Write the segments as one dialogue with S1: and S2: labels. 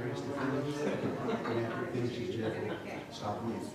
S1: trace the finish, and after it finishes, Jeff will stop the music.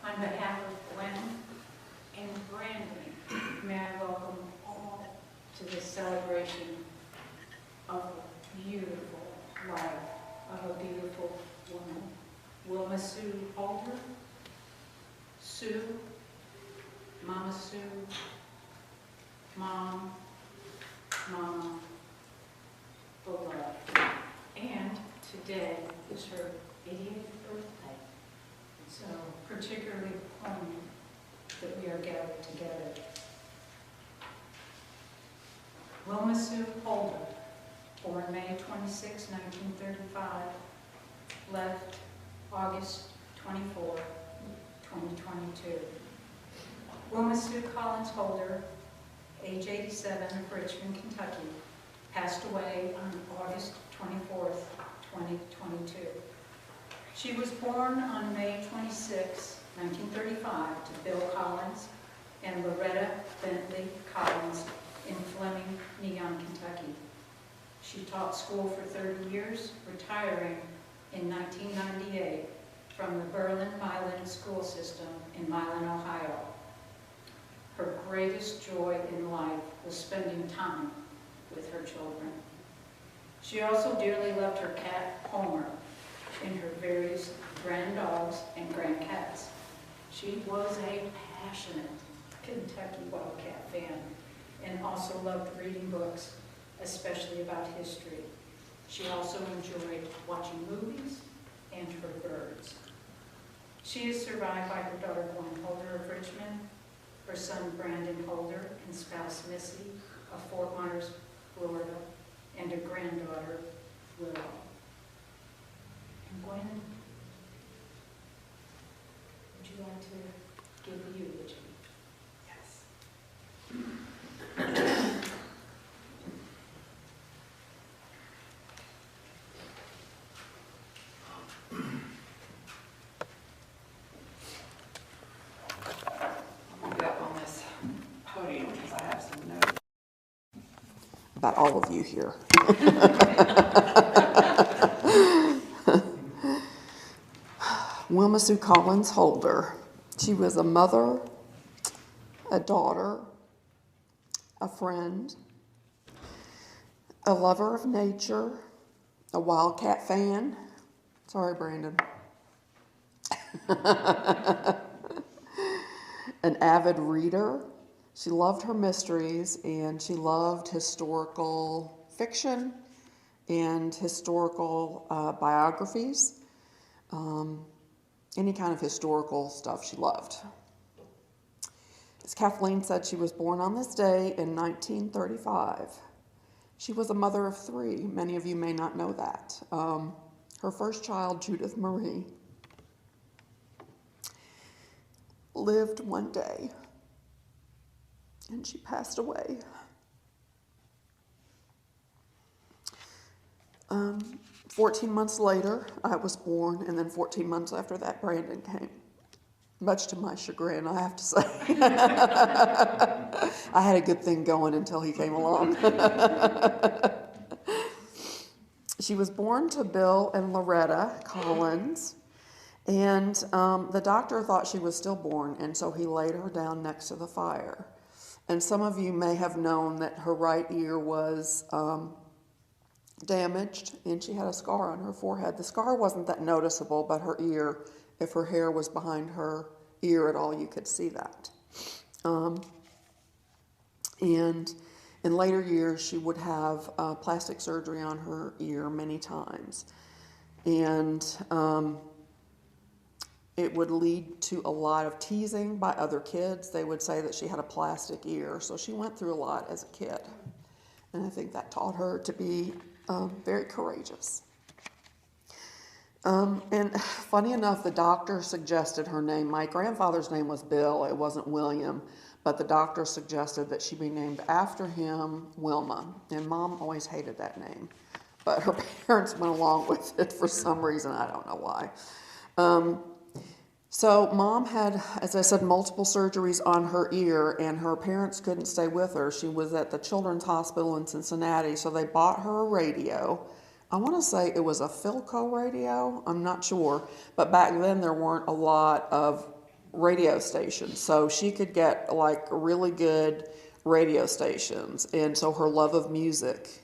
S2: On behalf of Gwen and Branden, may I welcome all to this celebration of a beautiful life, of a beautiful woman. Wilma Sue Holder, Sue, Mama Sue, Mom, Mama, beloved. And today is her 80th birthday. So particularly poignant that we are gathered together. Wilma Sue Holder, born May 26, 1935, left August 24, 2022. Wilma Sue Collins Holder, age 87, of Richmond, Kentucky, passed away on August 24th, 2022. She was born on May 26, 1935, to Bill Collins and Loretta Bentley Collins in Fleming Neon, Kentucky. She taught school for 30 years, retiring in 1998 from the Berlin-Milan School system in Milan, Ohio. Her greatest joy in life was spending time with her children. She also dearly loved her cat, Homer, and her various granddogs and grandcats. She was a passionate Kentucky Wildcat fan and also loved reading books, especially about history. She also enjoyed watching movies and her birds. She is survived by her daughter Gwen Holder of Richmond, her son Branden Holder and spouse Missy of Fort Myers, Florida, and a granddaughter, Willow. And Gwen, would you like to give the eulogy? Yes.
S3: About all of you here. Wilma Sue Collins Holder. She was a mother, a daughter, a friend, a lover of nature, a Wildcat fan. Sorry, Branden. An avid reader. She loved her mysteries, and she loved historical fiction and historical biographies. Any kind of historical stuff she loved. As Kathleen said, she was born on this day in 1935. She was a mother of 3. Many of you may not know that. Her first child, Judith Marie, lived one day, and she passed away. 14 months later, I was born, and then 14 months after that, Branden came. Much to my chagrin, I have to say. I had a good thing going until he came along. She was born to Bill and Loretta Collins, and the doctor thought she was stillborn, and so he laid her down next to the fire. And some of you may have known that her right ear was damaged, and she had a scar on her forehead. The scar wasn't that noticeable, but her ear, if her hair was behind her ear at all, you could see that. And in later years, she would have plastic surgery on her ear many times. And it would lead to a lot of teasing by other kids. They would say that she had a plastic ear. So she went through a lot as a kid. And I think that taught her to be very courageous. And funny enough, the doctor suggested her name. My grandfather's name was Bill. It wasn't William. But the doctor suggested that she be named after him, Wilma. And Mom always hated that name. But her parents went along with it for some reason. I don't know why. So Mom had, as I said, multiple surgeries on her ear, and her parents couldn't stay with her. She was at the Children's Hospital in Cincinnati, so they bought her a radio. I want to say it was a Philco radio. I'm not sure. But back then there weren't a lot of radio stations, so she could get like really good radio stations. And so her love of music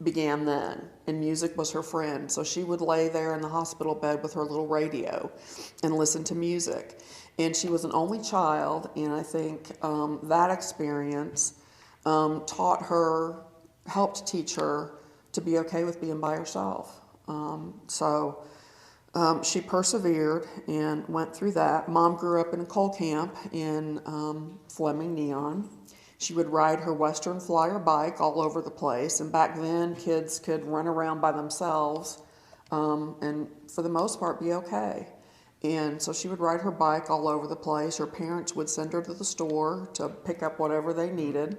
S3: began then, and music was her friend. So she would lay there in the hospital bed with her little radio and listen to music. And she was an only child, and I think that experience taught her, helped teach her to be okay with being by herself. She persevered and went through that. Mom grew up in a coal camp in Fleming Neon. She would ride her Western Flyer bike all over the place, and back then kids could run around by themselves and for the most part be okay. And so she would ride her bike all over the place. Her parents would send her to the store to pick up whatever they needed.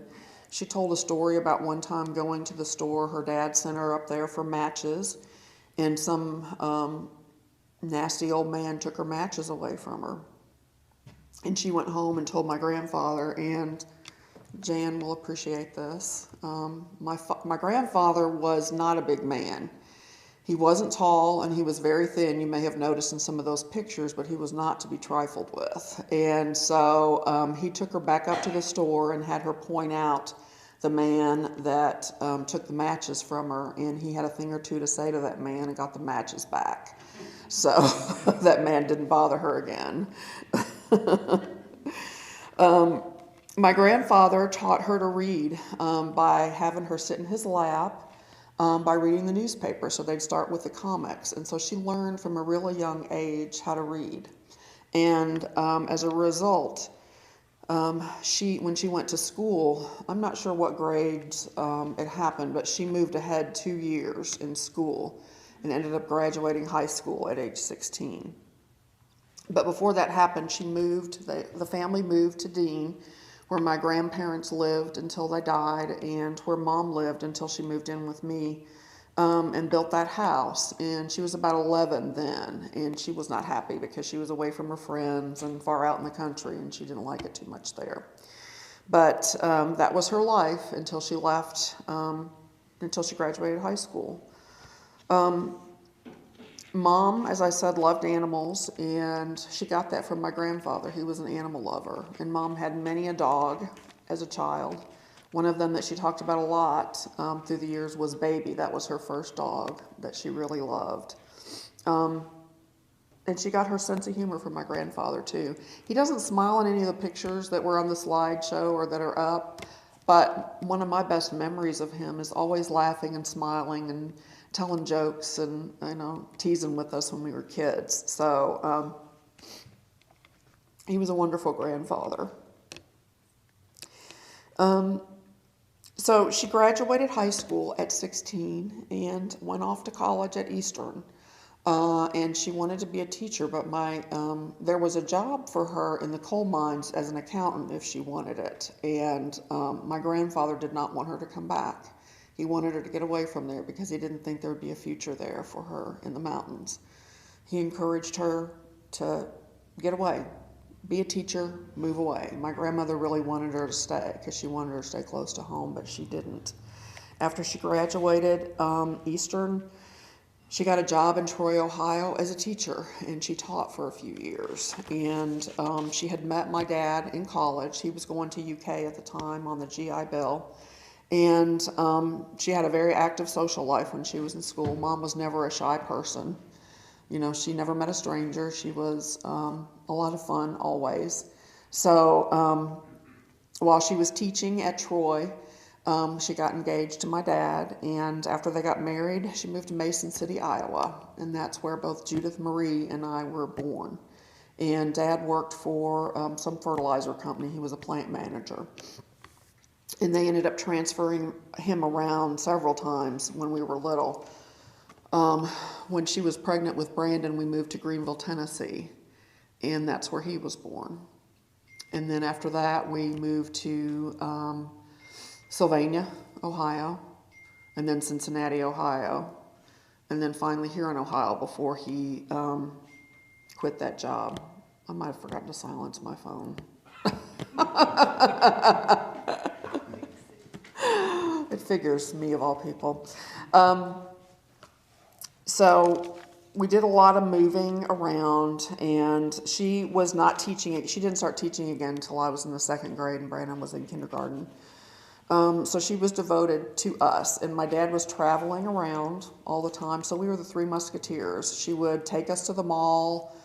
S3: She told a story about one time going to the store. Her dad sent her up there for matches, and some nasty old man took her matches away from her. And she went home and told my grandfather, and Jan will appreciate this. My grandfather was not a big man. He wasn't tall, and he was very thin. You may have noticed in some of those pictures, but he was not to be trifled with. And so he took her back up to the store and had her point out the man that took the matches from her, and he had a thing or two to say to that man and got the matches back. So that man didn't bother her again. My grandfather taught her to read by having her sit in his lap, by reading the newspaper. So they'd start with the comics. And so she learned from a really young age how to read. And as a result, when she went to school, I'm not sure what grades it happened, but she moved ahead 2 years in school and ended up graduating high school at age 16. But before that happened, the family moved to Dean, where my grandparents lived until they died, and where Mom lived until she moved in with me, and built that house. And she was about 11 then, and she was not happy because she was away from her friends and far out in the country, and she didn't like it too much there. But that was her life until she left, until she graduated high school. Mom, as I said, loved animals, and she got that from my grandfather. He was an animal lover, and Mom had many a dog as a child. One of them that she talked about a lot through the years was Baby. That was her first dog that she really loved. And she got her sense of humor from my grandfather, too. He doesn't smile in any of the pictures that were on the slideshow or that are up, but one of my best memories of him is always laughing and smiling and telling jokes and, teasing with us when we were kids. So he was a wonderful grandfather. So she graduated high school at 16 and went off to college at Eastern. And she wanted to be a teacher, but there was a job for her in the coal mines as an accountant if she wanted it. And my grandfather did not want her to come back. He wanted her to get away from there because he didn't think there would be a future there for her in the mountains. He encouraged her to get away, be a teacher, move away. My grandmother really wanted her to stay because she wanted her to stay close to home, but she didn't. After she graduated Eastern, she got a job in Troy, Ohio as a teacher, and she taught for a few years. And she had met my dad in college. He was going to UK at the time on the GI Bill. And she had a very active social life when she was in school. Mom was never a shy person. She never met a stranger. She was a lot of fun always. So while she was teaching at Troy, she got engaged to my dad. And after they got married, she moved to Mason City, Iowa. And that's where both Judith Marie and I were born. And Dad worked for some fertilizer company. He was a plant manager. And they ended up transferring him around several times when we were little. When she was pregnant with Branden, we moved to Greenville, Tennessee, and that's where he was born. And then after that, we moved to Sylvania, Ohio, and then Cincinnati, Ohio, and then finally here in Ohio before he quit that job. I might have forgotten to silence my phone. It figures, me of all people. So we did a lot of moving around, and she was not teaching. She didn't start teaching again until I was in the second grade and Brandon was in kindergarten. So she was devoted to us, and my dad was traveling around all the time. So we were the Three Musketeers. She would take us to the mall.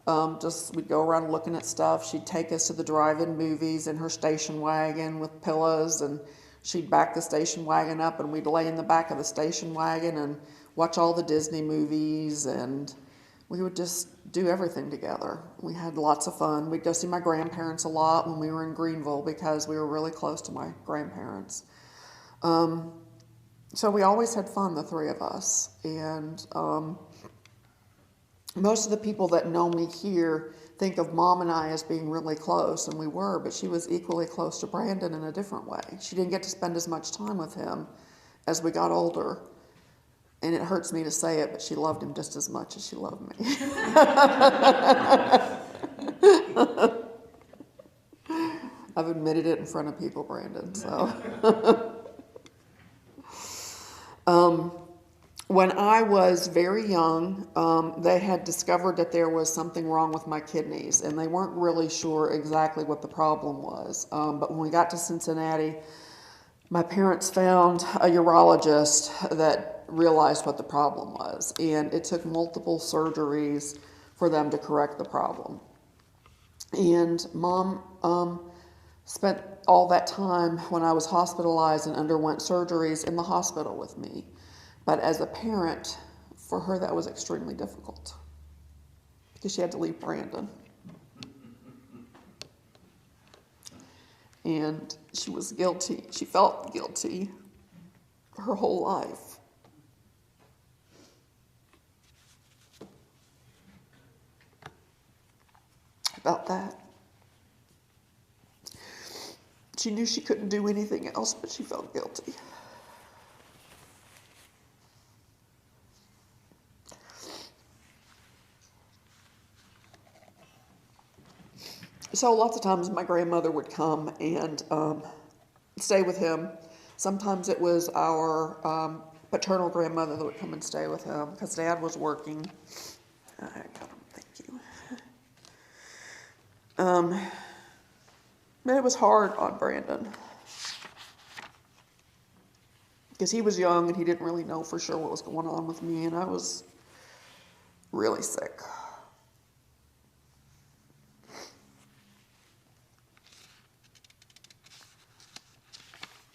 S3: We'd go around looking at stuff. She'd take us to the drive-in movies in her station wagon with pillows, and she'd back the station wagon up, and we'd lay in the back of the station wagon and watch all the Disney movies, and we would just do everything together. We had lots of fun. We'd go see my grandparents a lot when we were in Greenville because we were really close to my grandparents. So we always had fun, the three of us. And most of the people that know me here think of Mom and I as being really close, and we were, but she was equally close to Branden in a different way. She didn't get to spend as much time with him as we got older. And it hurts me to say it, but she loved him just as much as she loved me. I've admitted it in front of people, Branden, so. When I was very young, they had discovered that there was something wrong with my kidneys, and they weren't really sure exactly what the problem was. But when we got to Cincinnati, my parents found a urologist that realized what the problem was, and it took multiple surgeries for them to correct the problem. And Mom spent all that time when I was hospitalized and underwent surgeries in the hospital with me. But as a parent, for her that was extremely difficult because she had to leave Branden. And she was guilty. She felt guilty her whole life. About that. She knew she couldn't do anything else, but she felt guilty. So lots of times my grandmother would come and stay with him. Sometimes it was our paternal grandmother that would come and stay with him because Dad was working. I got him, thank you. But it was hard on Branden because he was young and he didn't really know for sure what was going on with me, and I was really sick.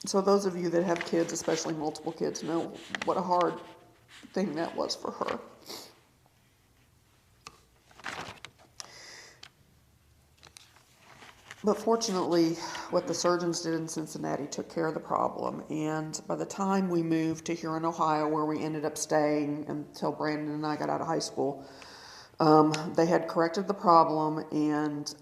S3: So those of you that have kids, especially multiple kids, know what a hard thing that was for her. But fortunately, what the surgeons did in Cincinnati took care of the problem. And by the time we moved to here in Ohio, where we ended up staying until Branden and I got out of high school, they had corrected the problem. And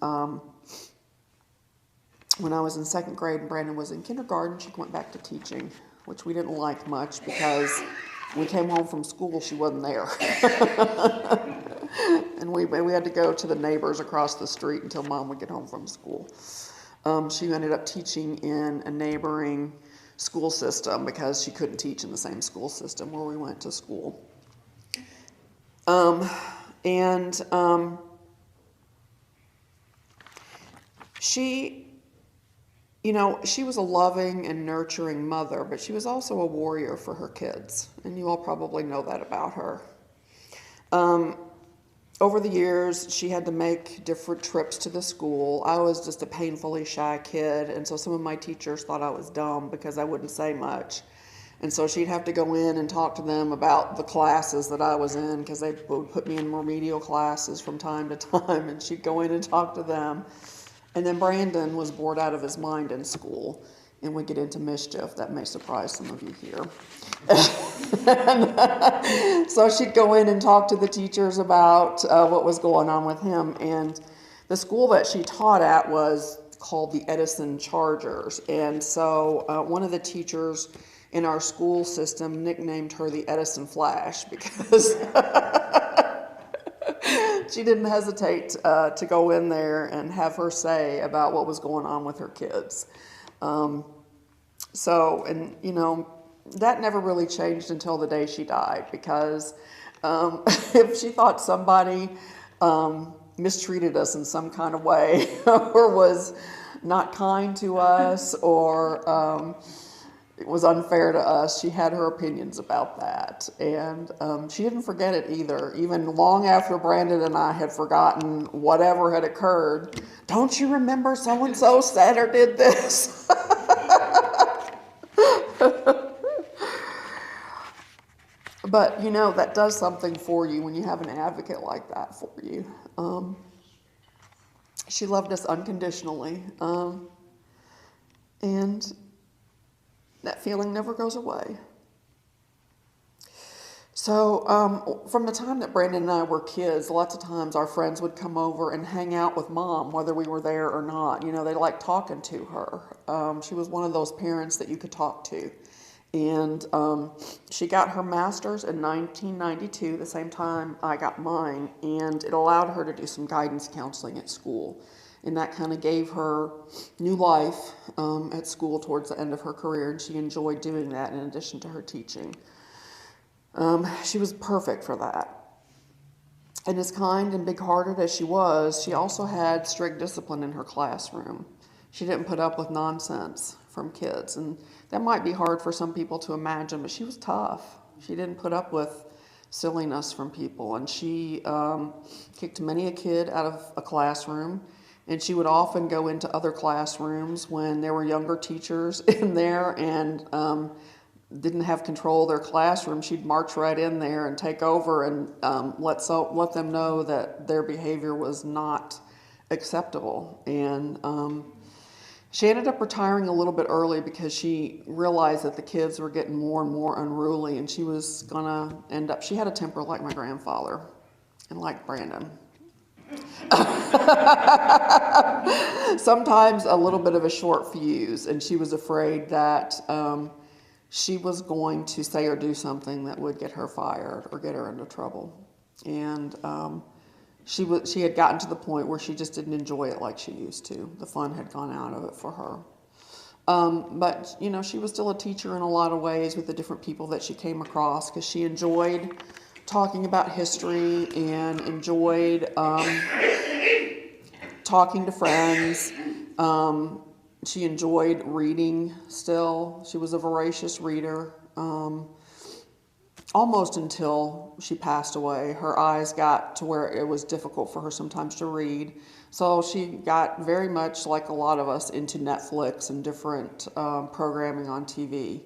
S3: when I was in second grade and Branden was in kindergarten, she went back to teaching, which we didn't like much because when we came home from school, she wasn't there. And we had to go to the neighbors across the street until Mom would get home from school. She ended up teaching in a neighboring school system because she couldn't teach in the same school system where we went to school. She, she was a loving and nurturing mother, but she was also a warrior for her kids, and you all probably know that about her. Over the years, she had to make different trips to the school. I was just a painfully shy kid, and so some of my teachers thought I was dumb because I wouldn't say much. And so she'd have to go in and talk to them about the classes that I was in because they would put me in remedial classes from time to time, and she'd go in and talk to them. And then Branden was bored out of his mind in school and would get into mischief. That may surprise some of you here. So she'd go in and talk to the teachers about what was going on with him. And the school that she taught at was called the Edison Chargers. And so one of the teachers in our school system nicknamed her the Edison Flash because she didn't hesitate to go in there and have her say about what was going on with her kids. That never really changed until the day she died because if she thought somebody mistreated us in some kind of way or was not kind to us or it was unfair to us, she had her opinions about that. And she didn't forget it either. Even long after Branden and I had forgotten whatever had occurred, don't you remember so-and-so said or did this? But, that does something for you when you have an advocate like that for you. She loved us unconditionally. And that feeling never goes away. So from the time that Branden and I were kids, lots of times our friends would come over and hang out with Mom, whether we were there or not. You know, they liked talking to her. She was one of those parents that you could talk to. And she got her master's in 1992, the same time I got mine, and it allowed her to do some guidance counseling at school. And that kind of gave her new life at school towards the end of her career, and she enjoyed doing that in addition to her teaching. She was perfect for that. And as kind and big-hearted as she was, she also had strict discipline in her classroom. She didn't put up with nonsense from kids, and that might be hard for some people to imagine, but she was tough. She didn't put up with silliness from people, and she kicked many a kid out of a classroom, and she would often go into other classrooms when there were younger teachers in there and didn't have control of their classroom. She'd march right in there and take over and let them know that their behavior was not acceptable. And she ended up retiring a little bit early because she realized that the kids were getting more and more unruly, and she was gonna end up, she had a temper like my grandfather and like Branden. Sometimes a little bit of a short fuse, and she was afraid that she was going to say or do something that would get her fired or get her into trouble. And she had gotten to the point where she just didn't enjoy it like she used to. The fun had gone out of it for her. But, you know, she was still a teacher in a lot of ways with the different people that she came across, because she enjoyed talking about history and enjoyed talking to friends. She enjoyed reading still. She was a voracious reader. Almost until she passed away. Her eyes got to where it was difficult for her sometimes to read. So she got very much, like a lot of us, into Netflix and different programming on TV.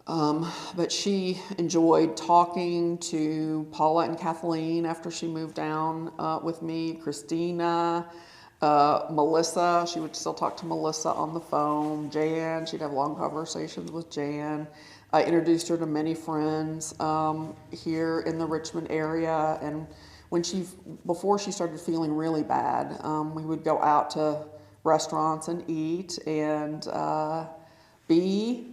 S3: But she enjoyed talking to Paula and Kathleen after she moved down with me, Christina, Melissa. She would still talk to Melissa on the phone. Jan, she'd have long conversations with Jan. I introduced her to many friends here in the Richmond area, and before she started feeling really bad, we would go out to restaurants and eat, and Bea,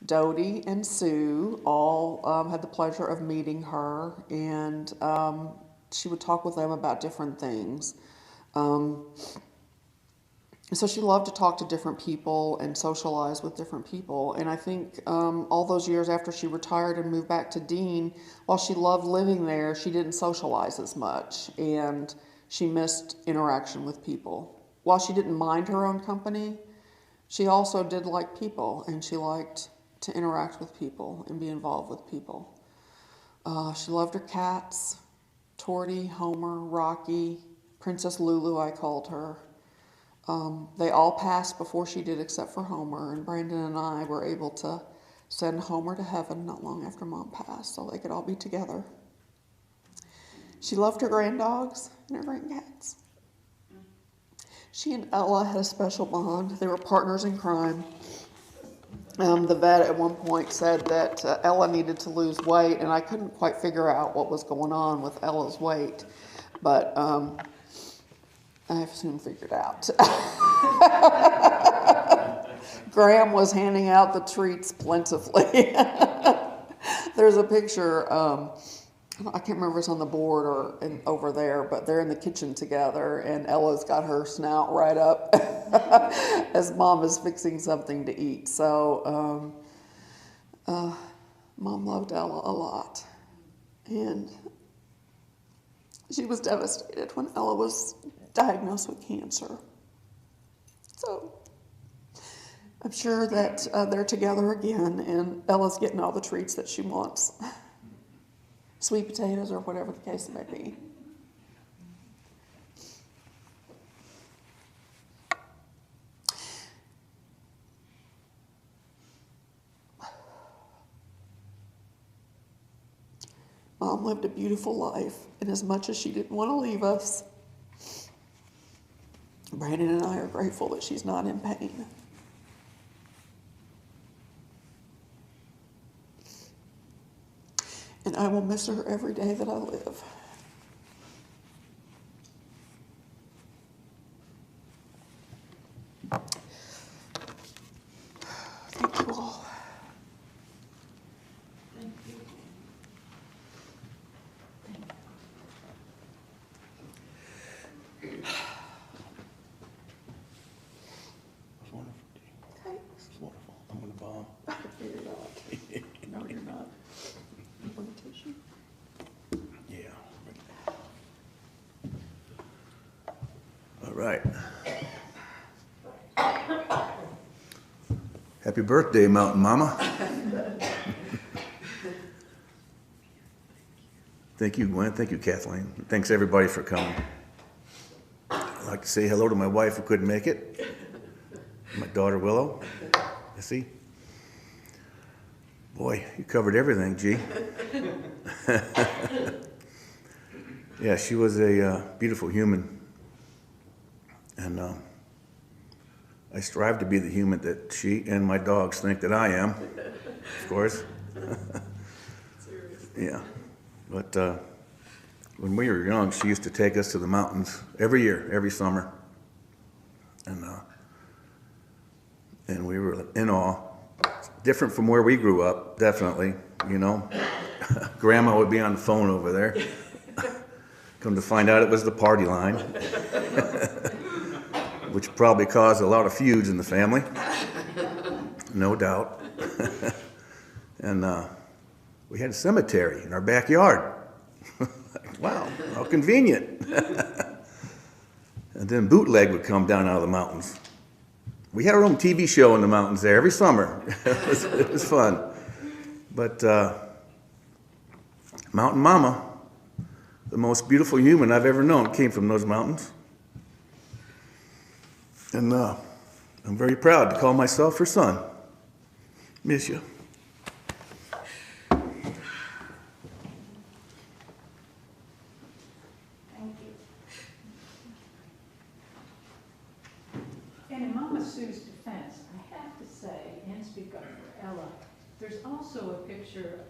S3: Dodie, and Sue all had the pleasure of meeting her, and she would talk with them about different things. So she loved to talk to different people and socialize with different people. And I think all those years after she retired and moved back to Dean, while she loved living there, she didn't socialize as much. And she missed interaction with people. While she didn't mind her own company, she also did like people. And she liked to interact with people and be involved with people. She loved her cats, Torty, Homer, Rocky, Princess Lulu, I called her. They all passed before she did, except for Homer, and Branden and I were able to send Homer to heaven not long after Mom passed, so they could all be together. She loved her granddogs and her grandcats. She and Ella had a special bond. They were partners in crime. The vet at one point said that Ella needed to lose weight, and I couldn't quite figure out what was going on with Ella's weight, but I've soon figured out. Graham was handing out the treats plentifully. There's a picture, I can't remember if it's on the board or over there, but they're in the kitchen together, and Ella's got her snout right up as Mom is fixing something to eat. So Mom loved Ella a lot, and she was devastated when Ella was diagnosed with cancer. So I'm sure that they're together again, and Ella's getting all the treats that she wants. Sweet potatoes or whatever the case may be. Mom lived a beautiful life, and as much as she didn't want to leave us, Branden and I are grateful that she's not in pain. And I will miss her every day that I live. Thank you all.
S1: Thank you. It's wonderful, Dee.
S3: Thanks.
S1: It's wonderful. I'm gonna bomb.
S3: You're not. No, you're not. You want a tissue?
S1: Yeah. All right. Happy birthday, Mountain Mama. Thank you, Gwen. Thank you, Kathleen. Thanks, everybody, for coming. I'd like to say hello to my wife who couldn't make it, my daughter, Willow, Missy. Boy, you covered everything, G. Yeah, she was a beautiful human. And I strive to be the human that she and my dogs think that I am, of course. Yeah. But when we were young, she used to take us to the mountains every year, every summer. And we were in awe. Different from where we grew up, definitely, you know. Grandma would be on the phone over there. Come to find out it was the party line. Which probably caused a lot of feuds in the family. No doubt. And we had a cemetery in our backyard. Wow, how convenient. And then bootleg would come down out of the mountains. We had our own TV show in the mountains there every summer. It was fun. But Mountain Mama, the most beautiful human I've ever known, came from those mountains. And I'm very proud to call myself her son. Miss you.
S2: Thank you. And in Mama Sue's defense, I have to say, and speak up for Ella, there's also a picture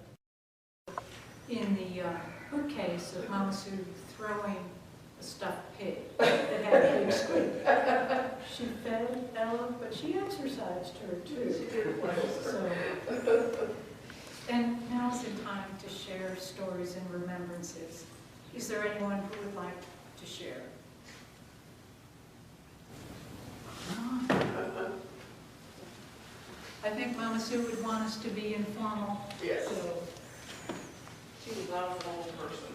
S2: in the bookcase of Mama Sue throwing a stuffed pig that had a big squeak. She fed Ella, but she exercised her too. So, and now's the time to share stories and remembrances. Is there anyone who would like to share? I think Mama Sue would want us to be informal.
S3: Yes.
S2: So,
S3: She was not a normal person.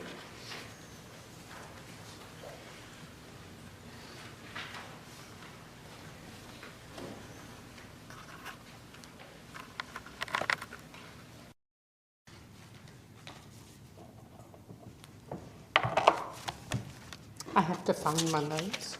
S4: I have to find my notes.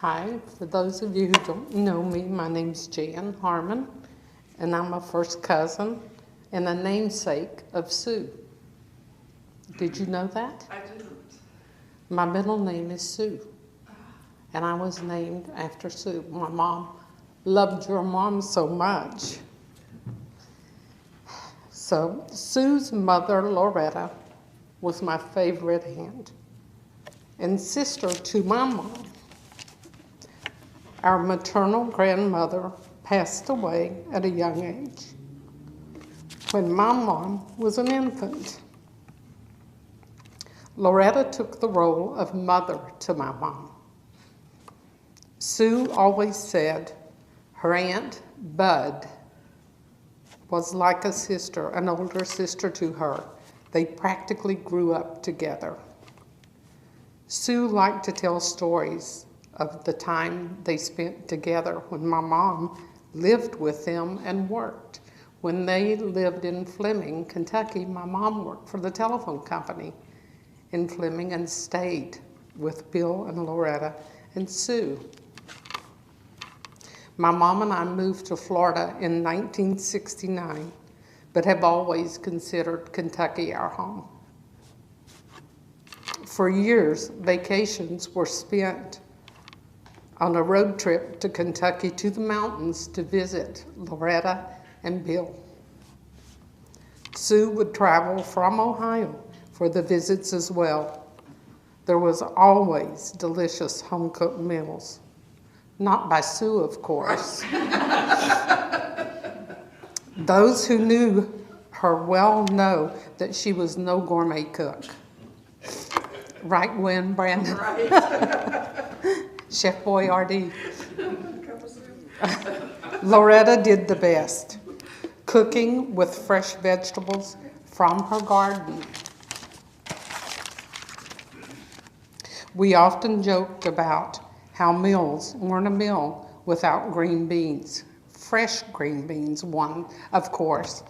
S4: Hi, for those of you who don't know me, my name's Jan Harmon, and I'm a first cousin and a namesake of Sue. Did you know that?
S3: I didn't.
S4: My middle name is Sue, and I was named after Sue. My mom loved your mom so much. So Sue's mother, Loretta, was my favorite aunt and sister to my mom. Our maternal grandmother passed away at a young age when my mom was an infant. Loretta took the role of mother to my mom. Sue always said her aunt, Bud, was like a sister, an older sister to her. They practically grew up together. Sue liked to tell stories of the time they spent together when my mom lived with them and worked. When they lived in Fleming, Kentucky, my mom worked for the telephone company in Fleming and stayed with Bill and Loretta and Sue. My mom and I moved to Florida in 1969, but have always considered Kentucky our home. For years, vacations were spent on a road trip to Kentucky to the mountains to visit Loretta and Bill. Sue would travel from Ohio for the visits as well. There was always delicious home-cooked meals. Not by Sue, of course. Those who knew her well know that she was no gourmet cook. Right, Gwen, Branden?
S5: Right.
S4: Chef Boyardee. Loretta did the best, cooking with fresh vegetables from her garden. We often joked about how meals weren't a meal without green beans. Fresh green beans, one, of course.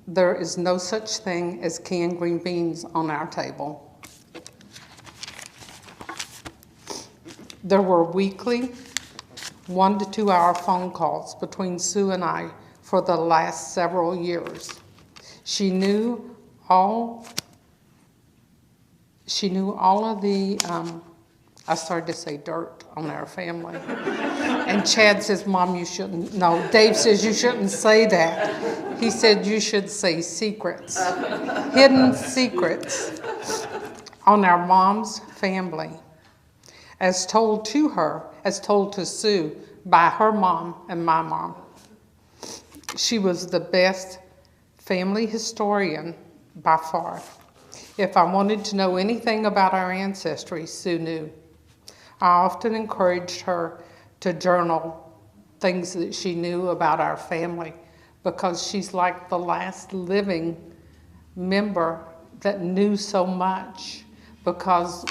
S4: There is no such thing as canned green beans on our table. There were weekly 1 to 2 hour phone calls between Sue and I for the last several years. She knew all of the, I started to say dirt on our family. And Chad says, Mom, you shouldn't, no, Dave says you shouldn't say that. He said you should say secrets, hidden secrets on our mom's family. As told to her, as told to Sue by her mom and my mom. She was the best family historian by far. If I wanted to know anything about our ancestry, Sue knew. I often encouraged her to journal things that she knew about our family because she's like the last living member that knew so much because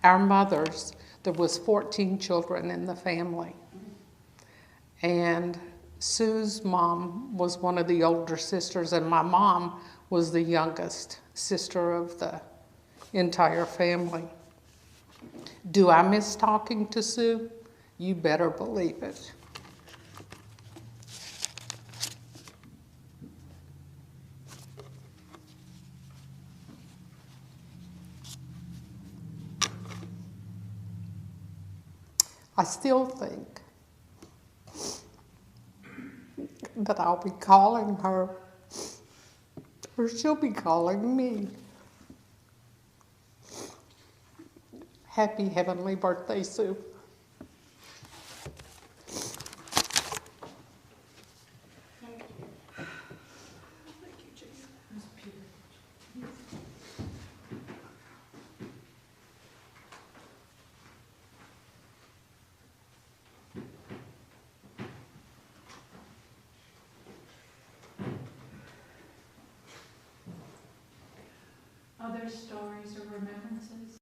S4: our mothers, there was 14 children in the family. And Sue's mom was one of the older sisters, and my mom was the youngest sister of the entire family. Do I miss talking to Sue? You better believe it. I still think that I'll be calling her, or she'll be calling me. Happy heavenly birthday, Sue.
S2: Other stories or remembrances?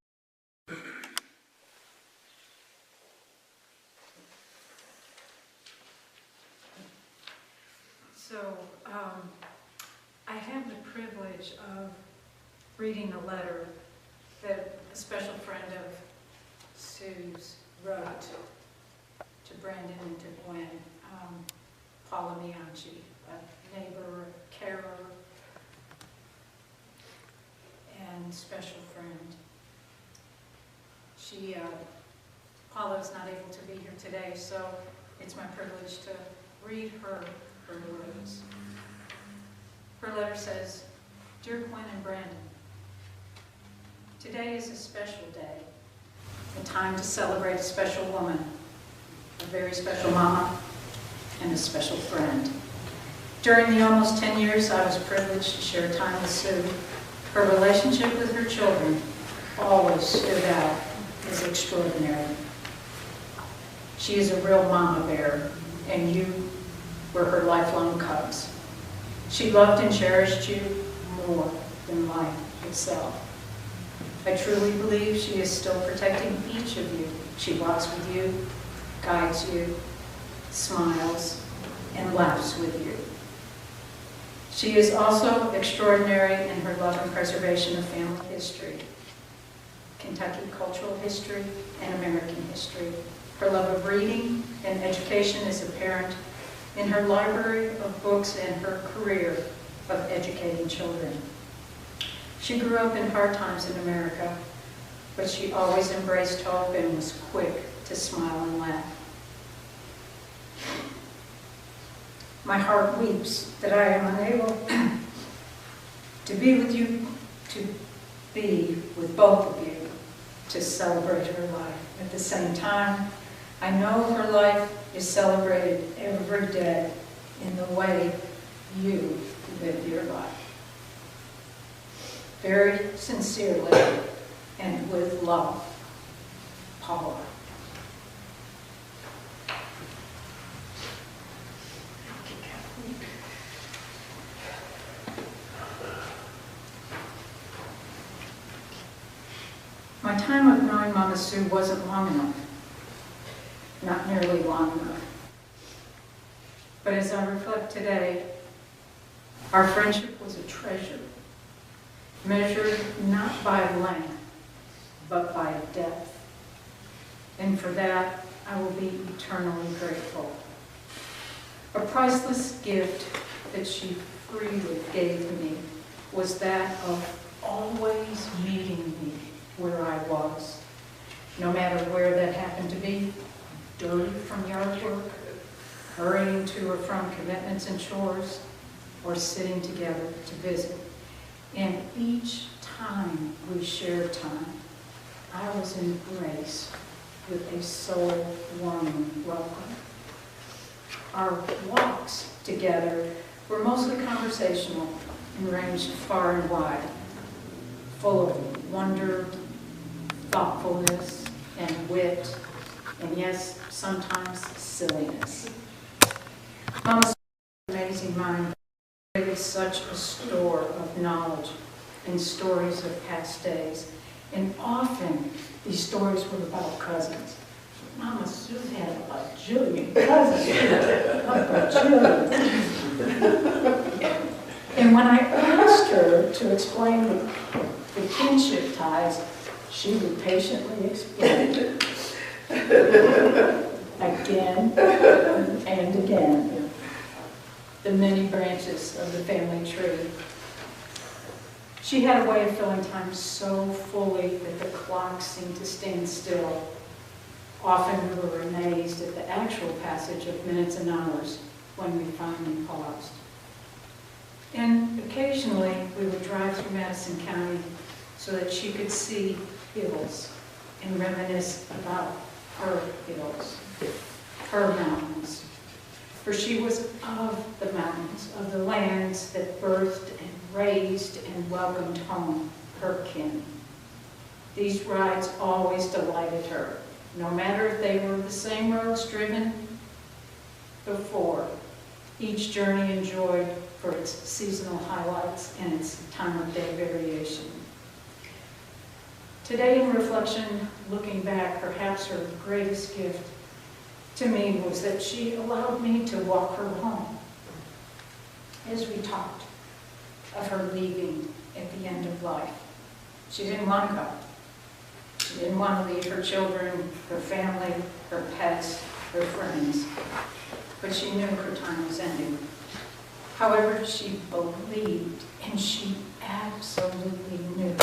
S2: So, I have the privilege of reading a letter that a special friend of Sue's wrote to Branden and to Gwen, Paula Mianchi, a neighbor, carer, and special friend. Paula's not able to be here today, so it's my privilege to read her words. Her letter says, Dear Gwen and Branden, today is a special day, a time to celebrate a special woman, a very special mama, and a special friend. During the almost 10 years I was privileged to share time with Sue, her relationship with her children always stood out as extraordinary. She is a real mama bear, and you were her lifelong cubs. She loved and cherished you more than life itself. I truly believe she is still protecting each of you. She walks with you, guides you, smiles, and laughs with you. She is also extraordinary in her love and preservation of family history, Kentucky cultural history, and American history. Her love of reading and education is apparent in her library of books and her career of educating children. She grew up in hard times in America, but she always embraced hope and was quick to smile and laugh. My heart weeps that I am unable to be with you, to be with both of you, to celebrate her life. At the same time, I know her life is celebrated every day in the way you live your life. Very sincerely and with love, Paula. My time of knowing Mama Sue wasn't long enough, not nearly long enough. But as I reflect today, our friendship was a treasure, measured not by length, but by depth. And for that, I will be eternally grateful. A priceless gift that she freely gave me was that of always meeting me where I was, no matter where that happened to be, dirty from yard work, hurrying to or from commitments and chores, or sitting together to visit. And each time we shared time, I was embraced with a soul-warming welcome. Our walks together were mostly conversational and ranged far and wide, full of wonder, thoughtfulness, and wit, and yes, sometimes silliness. Mama's amazing mind created such a store of knowledge and stories of past days, and often these stories were about cousins. Mama Sue had a bajillion cousins, a bajillion. And when I asked her to explain the kinship ties, she would patiently explain again and again the many branches of the family tree. She had a way of filling time so fully that the clock seemed to stand still. Often we were amazed at the actual passage of minutes and hours when we finally paused. And occasionally we would drive through Madison County so that she could see hills and reminisce about her hills, her mountains. For she was of the mountains, of the lands that birthed and raised and welcomed home her kin. These rides always delighted her, no matter if they were the same roads driven before. Each journey enjoyed for its seasonal highlights and its time of day variation. Today in reflection, looking back, perhaps her greatest gift to me was that she allowed me to walk her home. As we talked of her leaving at the end of life, she didn't want to go. She didn't want to leave her children, her family, her pets, her friends, but she knew her time was ending. However, she believed, and she absolutely knew,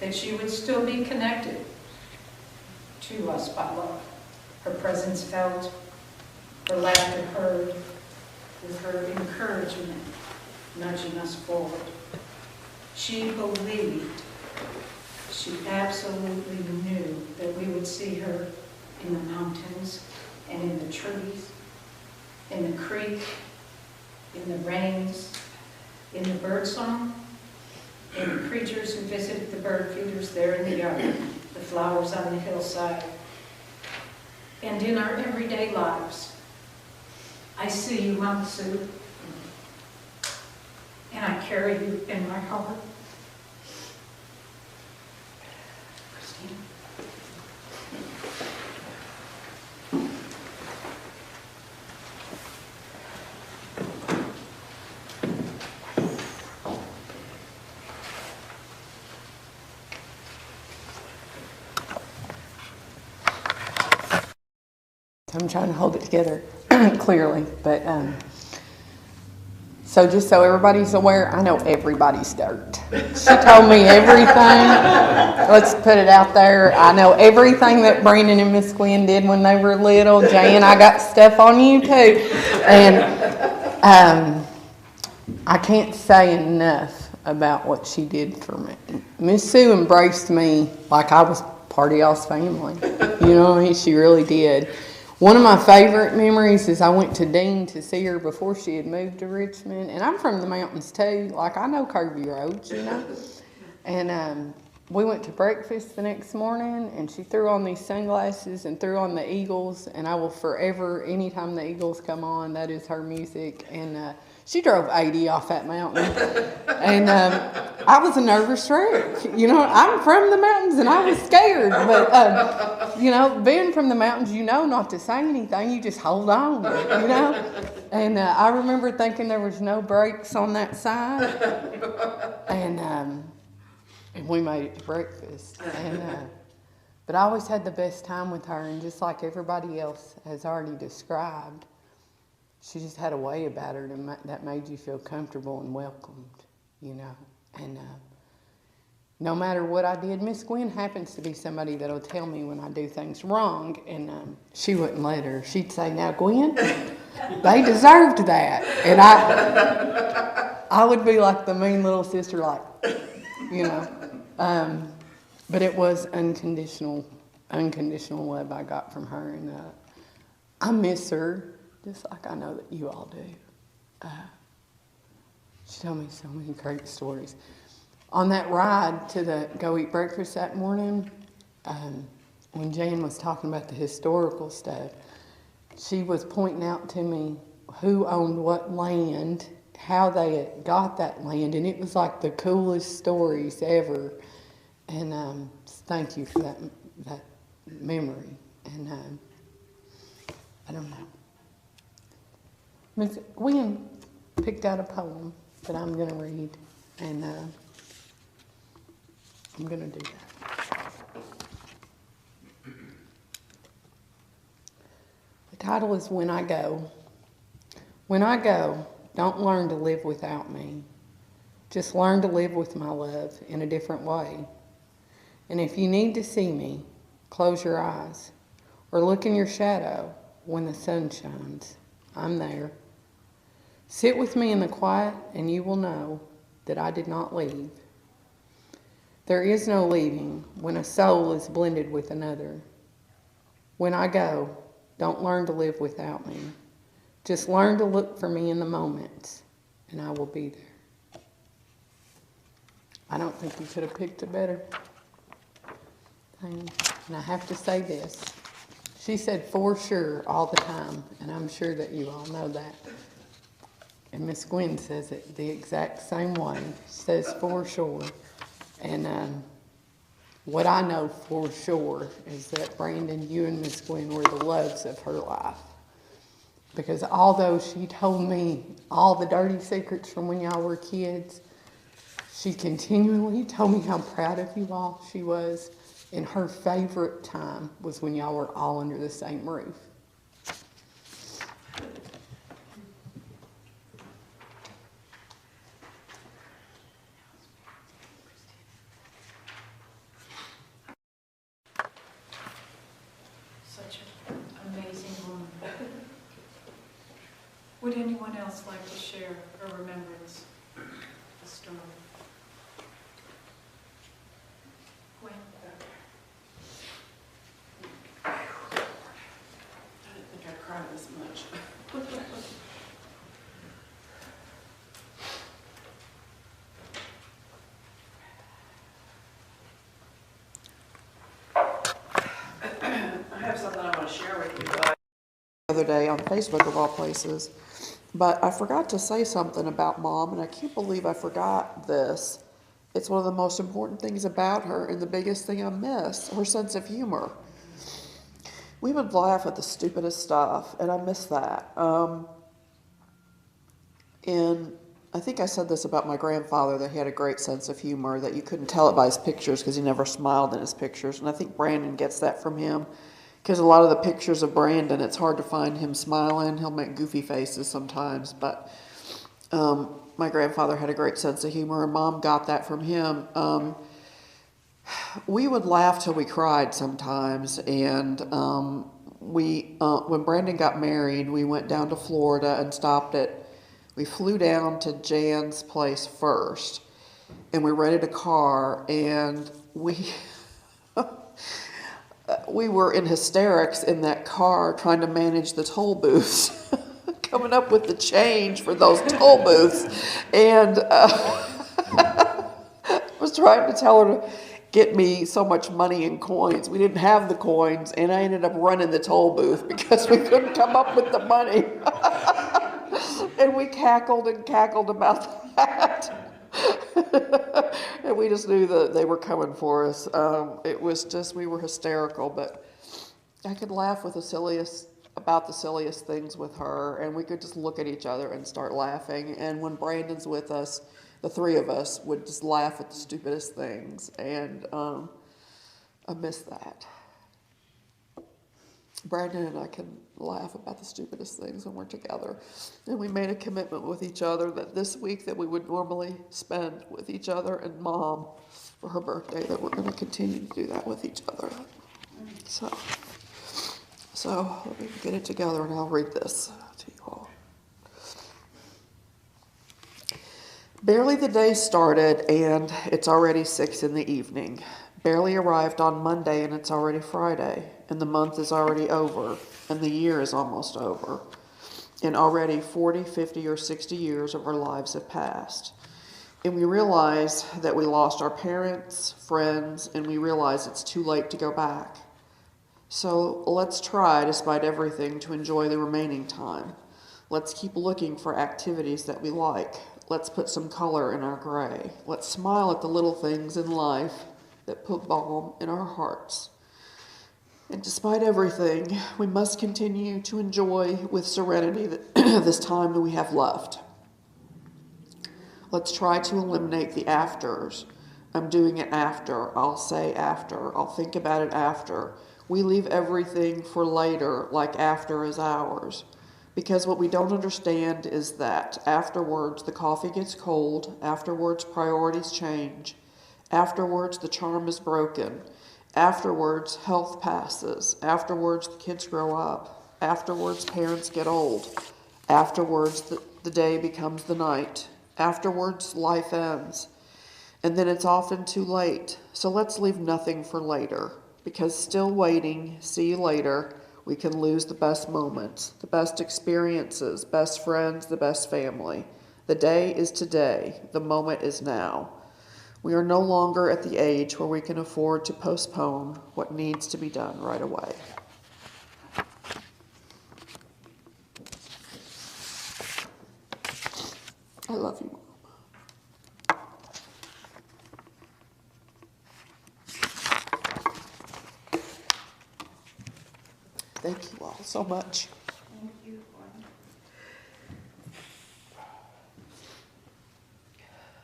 S2: that she would still be connected to us by love. Her presence felt, her laughter heard, with her encouragement nudging us forward. She believed, she absolutely knew that we would see her in the mountains and in the trees, in the creek, in the rains, in the birdsong, in the creatures who visited the bird feeders there in the yard, the flowers on the hillside, and in our everyday lives. I see you, Mama Sue, and I carry you in my heart. Christine.
S5: I'm trying to hold it together clearly, but
S4: So just so everybody's aware, I know everybody's dirt. She told me everything. Let's put it out there. I know everything that Branden and Miss Gwen did when they were little. Jay and I got stuff on you too. And I can't say enough about what she did for me. Miss Sue embraced me like I was part of y'all's family. You know what I mean? She really did. One of my favorite memories is I went to Dean to see her before she had moved to Richmond. And I'm from the mountains too. Like, I know curvy roads, you know. And we went to breakfast the next morning, and she threw on these sunglasses and threw on the Eagles. And I will forever, anytime the Eagles come on, that is her music. And she drove 80 off that mountain. And I was a nervous wreck. You know, I'm from the mountains and I was scared. But, you know, being from the mountains, you know not to say anything. You just hold on, you know. And I remember thinking there was no brakes on that side. And we made it to breakfast. But I always had the best time with her. And just like everybody else has already described, she just had a way about her that made you feel comfortable and welcomed, you know. And no matter what I did, Miss Gwen happens to be somebody that'll tell me when I do things wrong, and she wouldn't let her. She'd say, "Now, Gwen, they deserved that." And I would be like the mean little sister, like, you know. But it was unconditional love I got from her, and I miss her. Just like I know that you all do. She told me so many great stories. On that ride to go eat breakfast that morning, when Jan was talking about the historical stuff, she was pointing out to me who owned what land, how they had got that land, and it was like the coolest stories ever. And thank you for that memory. And I don't know. Ms. Gwen picked out a poem that I'm going to read, and I'm going to do that. The title is When I Go. When I go, don't learn to live without me. Just learn to live with my love in a different way. And if you need to see me, close your eyes or look in your shadow when the sun shines. I'm there. Sit with me in the quiet, and you will know that I did not leave. There is no leaving when a soul is blended with another. When I go, don't learn to live without me. Just learn to look for me in the moments, and I will be there. I don't think you could have picked a better thing. And I have to say this. She said "for sure" all the time, and I'm sure that you all know that. And Miss Gwen says it the exact same way. She says "for sure." And what I know for sure is that Branden, you and Miss Gwen were the loves of her life. Because although she told me all the dirty secrets from when y'all were kids, she continually told me how proud of you all she was. And her favorite time was when y'all were all under the same roof.
S2: Such an amazing woman. Would anyone else like to share a remembrance, a story? Gwen?
S5: I didn't think I'd cry this much. I have something I want to share with you.
S3: The other day on Facebook, of all places, but I forgot to say something about Mom, and I can't believe I forgot this. It's one of the most important things about her, and the biggest thing I miss, her sense of humor. We would laugh at the stupidest stuff, and I miss that. And I think I said this about my grandfather, that he had a great sense of humor, that you couldn't tell it by his pictures because he never smiled in his pictures. And I think Branden gets that from him, because a lot of the pictures of Branden, it's hard to find him smiling. He'll make goofy faces sometimes, but My grandfather had a great sense of humor, and Mom got that from him. We would laugh till we cried sometimes, and when Brandon got married, we went down to Florida and we flew down to Jan's place first, and we rented a car, and we were in hysterics in that car trying to manage the toll booths, coming up with the change for those toll booths, and was trying to tell her to get me so much money in coins. We didn't have the coins, and I ended up running the toll booth because we couldn't come up with the money. And we cackled and cackled about that. And we just knew that they were coming for us. It was just, we were hysterical, but I could laugh about the silliest things with her, and we could just look at each other and start laughing. And when Brandon's with us, the three of us would just laugh at the stupidest things, and I miss that. Brandon and I can laugh about the stupidest things when we're together. And we made a commitment with each other that this week that we would normally spend with each other and Mom for her birthday, that we're going to continue to do that with each other. So let me get it together and I'll read this to you all. Barely the day started and it's already 6 in the evening. Barely arrived on Monday and it's already Friday. And the month is already over. And the year is almost over. And already 40, 50, or 60 years of our lives have passed. And we realize that we lost our parents, friends, and we realize it's too late to go back. So let's try, despite everything, to enjoy the remaining time. Let's keep looking for activities that we like. Let's put some color in our gray. Let's smile at the little things in life that put balm in our hearts. And despite everything, we must continue to enjoy with serenity this time that we have left. Let's try to eliminate the afters. I'm doing it after. I'll say after. I'll think about it after. We leave everything for later, like after is ours. Because what we don't understand is that afterwards the coffee gets cold, afterwards priorities change, afterwards the charm is broken, afterwards health passes, afterwards the kids grow up, afterwards parents get old, afterwards the day becomes the night, afterwards life ends, and then it's often too late. So let's leave nothing for later, because still waiting, see you later, we can lose the best moments, the best experiences, best friends, the best family. The day is today. The moment is now. We are no longer at the age where we can afford to postpone what needs to be done right away. I love you, Mom. Thank you all so much.
S2: Thank you, Gwen.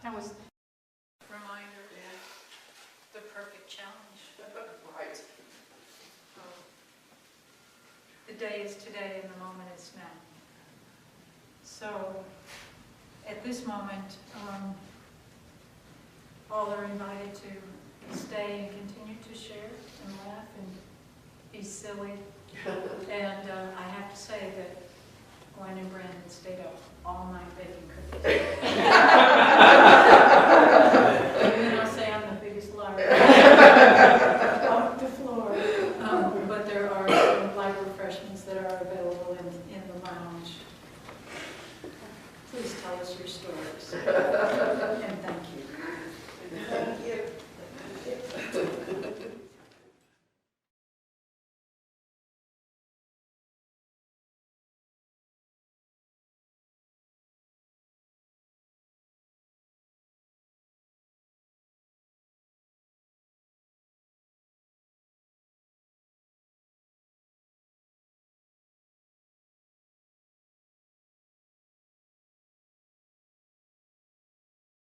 S2: That was a reminder of the perfect challenge.
S3: Right.
S2: The day is today and the moment is now. So at this moment, all are invited to stay and continue to share and laugh and be silly. And I have to say that Gwen and Branden stayed up all night baking cookies. And then I'll say I'm the biggest liar off the floor. But there are some light refreshments that are available in the lounge. Please tell us your stories. And thank you.